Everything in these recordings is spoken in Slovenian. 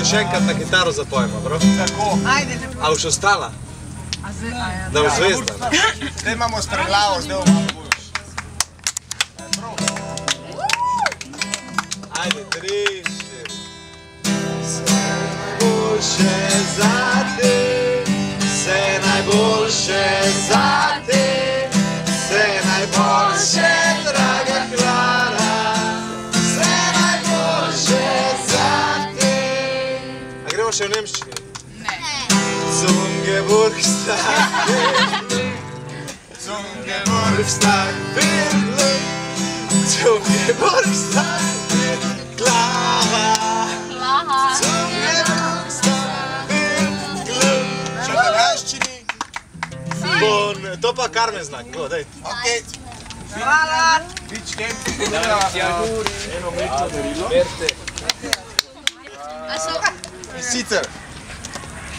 še enkrat na kitaro zapojemo, bro? Tako. A boš ostala? Da boš zvezda? Zdaj imamo spreglavo, zdaj bomo malo boljš. Ajde, 3, 4. Vse najboljše za te, vse najboljše za te, vse najboljše, draga Klara, vse najboljše za te. A gremo še v nemščini? Zungeburgstag wird Glück, Zungeburgstag wird Klara, Zungeburgstag wird Glück. Še v danščini. To pa Karmen znak, daj. Ok. Hvala. Bičke. Eno mlečno darilo. In sicer,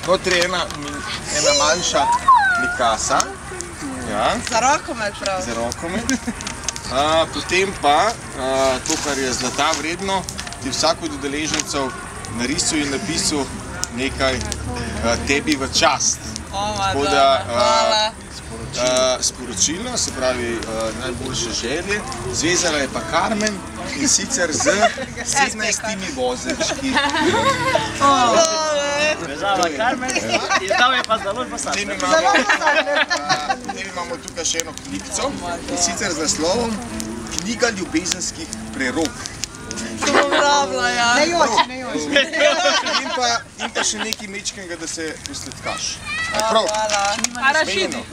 notri je ena manjša likasa. Za rokomet prav. Za rokomet. Potem pa, to kar je zlata vredno, je vsak od udeležencev narisal in napisal nekaj tebi v čast. Tako da sporočilo, se pravi najboljše želje, zvezala je pa Karmen in sicer z 17 vozenčki. Zvezala Karmen in dal je pa založba Sander. Potem imamo tukaj še eno knjigico in sicer z naslovom Knjiga ljubezenskih prerok. To bom rabila, ja. Ne joči. In pa še nekaj mečkenega, da se posledkaš. Hvala. Prav. Arašidi.